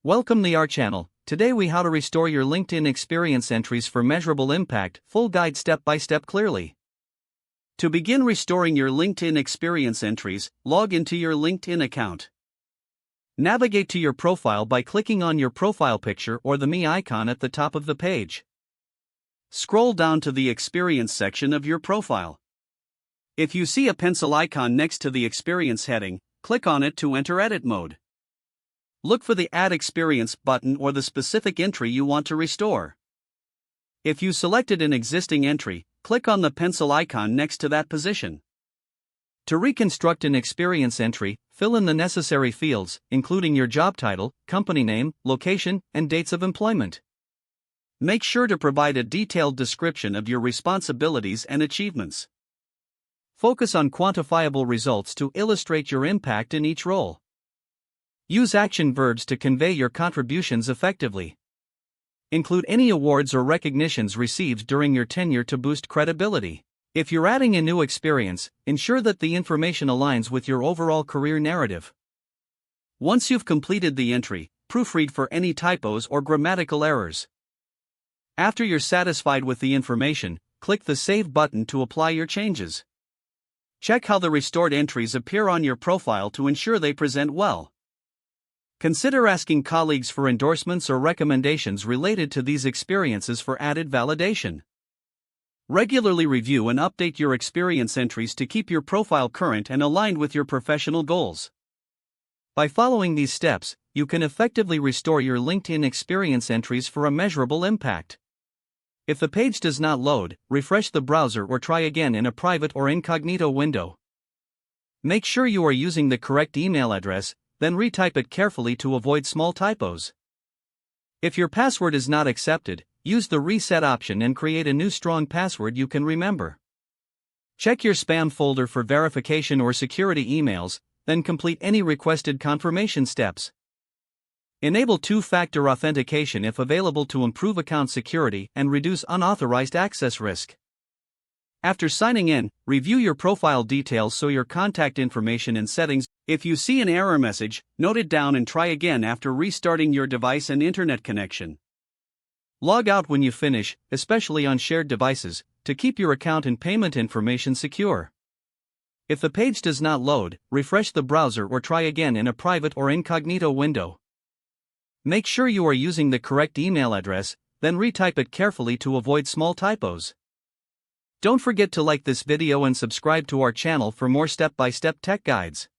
Welcome to our channel. Today we how to restore your LinkedIn experience entries for measurable impact, full guide step by step clearly. To begin restoring your LinkedIn experience entries, log into your LinkedIn account. Navigate to your profile by clicking on your profile picture or the me icon at the top of the page. Scroll down to the experience section of your profile. If you see a pencil icon next to the experience heading, click on it to enter edit mode. Look for the Add Experience button or the specific entry you want to restore. If you selected an existing entry, click on the pencil icon next to that position. To reconstruct an experience entry, fill in the necessary fields, including your job title, company name, location, and dates of employment. Make sure to provide a detailed description of your responsibilities and achievements. Focus on quantifiable results to illustrate your impact in each role. Use action verbs to convey your contributions effectively. Include any awards or recognitions received during your tenure to boost credibility. If you're adding a new experience, ensure that the information aligns with your overall career narrative. Once you've completed the entry, proofread for any typos or grammatical errors. After you're satisfied with the information, click the Save button to apply your changes. Check how the restored entries appear on your profile to ensure they present well. Consider asking colleagues for endorsements or recommendations related to these experiences for added validation. Regularly review and update your experience entries to keep your profile current and aligned with your professional goals. By following these steps, you can effectively restore your LinkedIn experience entries for a measurable impact. If the page does not load, refresh the browser or try again in a private or incognito window. Make sure you are using the correct email address, then retype it carefully to avoid small typos. If your password is not accepted, use the reset option and create a new strong password you can remember. Check your spam folder for verification or security emails, then complete any requested confirmation steps. Enable two-factor authentication if available to improve account security and reduce unauthorized access risk. After signing in, review your profile details so your contact information and settings. If you see an error message, note it down and try again after restarting your device and internet connection. Log out when you finish, especially on shared devices, to keep your account and payment information secure. If the page does not load, refresh the browser or try again in a private or incognito window. Make sure you are using the correct email address, then retype it carefully to avoid small typos. Don't forget to like this video and subscribe to our channel for more step-by-step tech guides.